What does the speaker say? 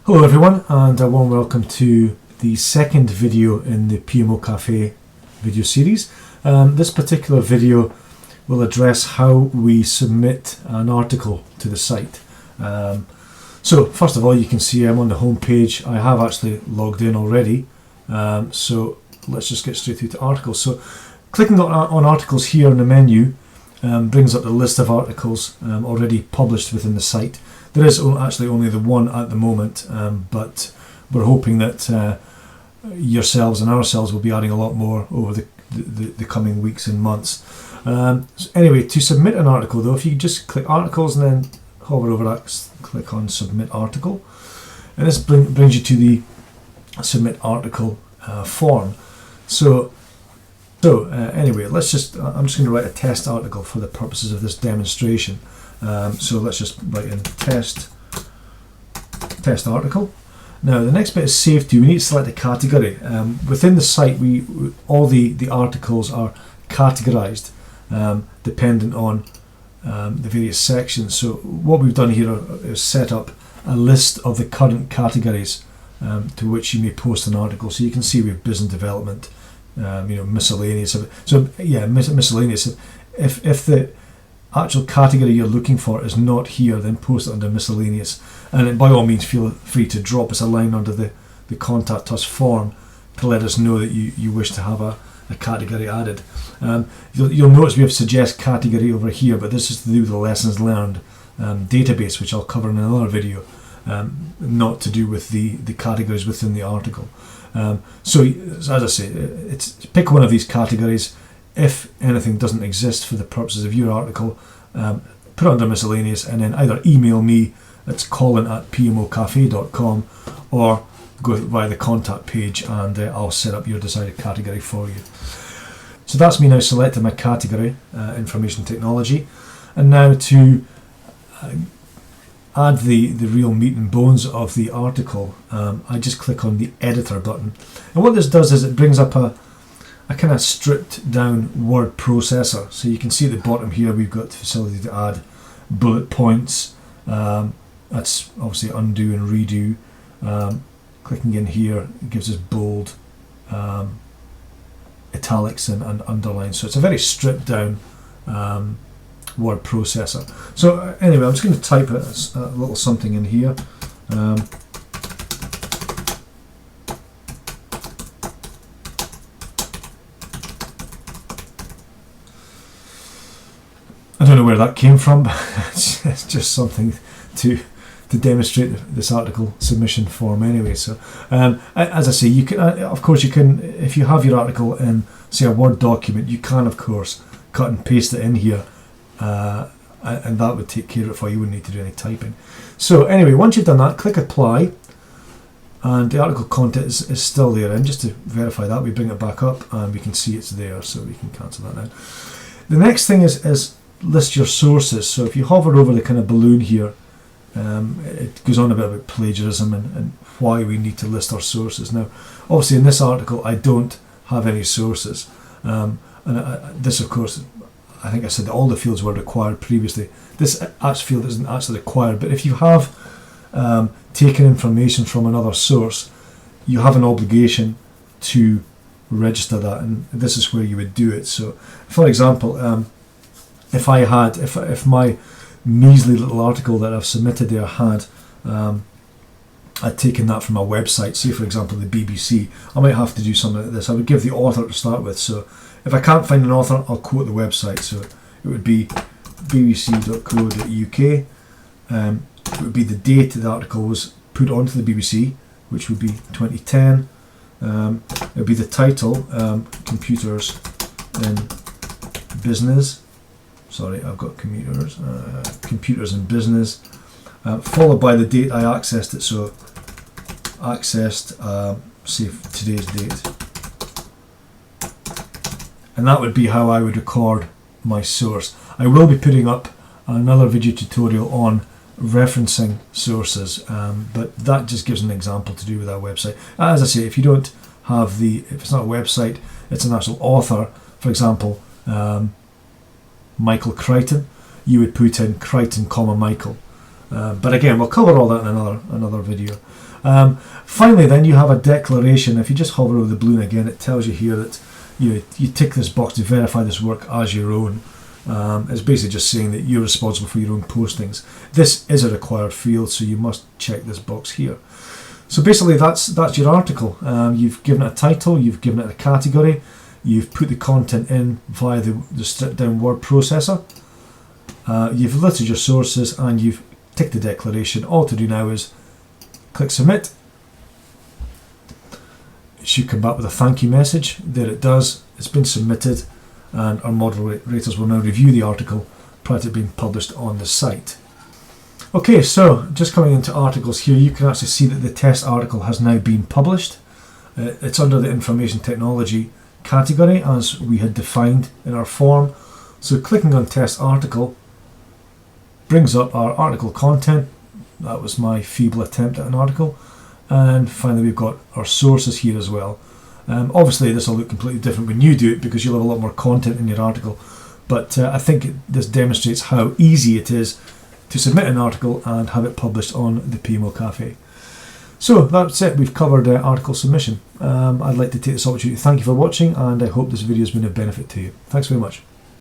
Hello everyone, and a warm welcome to the second video in the PMOCafe video series. This particular video will address how we submit an article to the site. So first of all, you can see I'm on the home page. I have actually logged in already, so let's just get straight through to articles. So clicking on articles here in the menu brings up the list of articles already published within the site. There is actually only the one at the moment, but we're hoping that yourselves and ourselves will be adding a lot more over the coming weeks and months. So anyway, to submit an article though, if you just click articles and then hover over that, click on submit article, and this brings you to the submit article form. So anyway, I'm just going to write a test article for the purposes of this demonstration. So let's just write in test article. Now the next bit is save to. We need to select a category. Within the site, all the articles are categorized dependent on the various sections. So what we've done here is set up a list of the current categories to which you may post an article. So you can see we have business development, miscellaneous. So yeah, miscellaneous. If the actual category you're looking for is not here, then post it under miscellaneous, and by all means feel free to drop us a line under the contact us form to let us know that you wish to have a category added. You'll notice we have suggest category over here, but this is to do with the lessons learned database, which I'll cover in another video, not to do with the categories within the article. So as I say, it's pick one of these categories. If anything doesn't exist for the purposes of your article, put it under miscellaneous, and then either email me, that's colin@pmocafe.com, or go via the contact page and I'll set up your desired category for you. So that's me now selecting my category, information technology, and now to add the real meat and bones of the article, I just click on the editor button, and what this does is it brings up a kind of stripped down word processor. So you can see at the bottom here we've got the facility to add bullet points. That's obviously undo and redo. Clicking in here, it gives us bold, italics and underlines. So it's a very stripped down word processor. So anyway, I'm just going to type a little something in here. I don't know where that came from, but it's just something to demonstrate this article submission form anyway. So as I say, you can of course you can, if you have your article in say a Word document, you can of course cut and paste it in here, and that would take care of it for you. You wouldn't need to do any typing. So anyway, once you've done that, click apply, and the article content is still there. And just to verify that, we bring it back up and we can see it's there, so we can cancel that now. The next thing is list your sources. So if you hover over the kind of balloon here, it goes on a bit about plagiarism and why we need to list our sources. Now obviously in this article I don't have any sources, and this of course, I think I said that all the fields were required previously. This field isn't actually required, but if you have taken information from another source, you have an obligation to register that, and this is where you would do it. So for example, if my measly little article that I've submitted there I'd taken that from a website, say for example the BBC, I might have to do something like this. I would give the author to start with. So if I can't find an author, I'll quote the website. So it would be bbc.co.uk. It would be the date the article was put onto the BBC, which would be 2010. It would be the title, Computers in Business. Sorry, I've got computers in business, followed by the date I accessed it. So accessed, say today's date, and that would be how I would record my source. I will be putting up another video tutorial on referencing sources, but that just gives an example to do with our website. As I say, if you don't have if it's not a website, it's an actual author, for example, Michael Crichton, you would put in Crichton, Michael, But again, we'll cover all that in another video. Finally, then you have a declaration. If you just hover over the balloon again, it tells you here that you tick this box to verify this work as your own. It's basically just saying that you're responsible for your own postings. This is a required field, so you must check this box here. So basically that's your article. You've given it a title, you've given it a category, you've put the content in via the stripped down word processor, you've listed your sources, and you've ticked the declaration. All to do now is click submit. It should come back with a thank you message. There it does. It's been submitted, and our moderators will now review the article prior to being published on the site. Okay, so just coming into articles here, you can actually see that the test article has now been published. It's under the information technology category as we had defined in our form. So clicking on test article brings up our article content. That was my feeble attempt at an article. And finally we've got our sources here as well. Obviously this will look completely different when you do it because you'll have a lot more content in your article, but I think this demonstrates how easy it is to submit an article and have it published on the PMOCafe. So that's it, we've covered article submission. I'd like to take this opportunity to thank you for watching, and I hope this video has been of benefit to you. Thanks very much.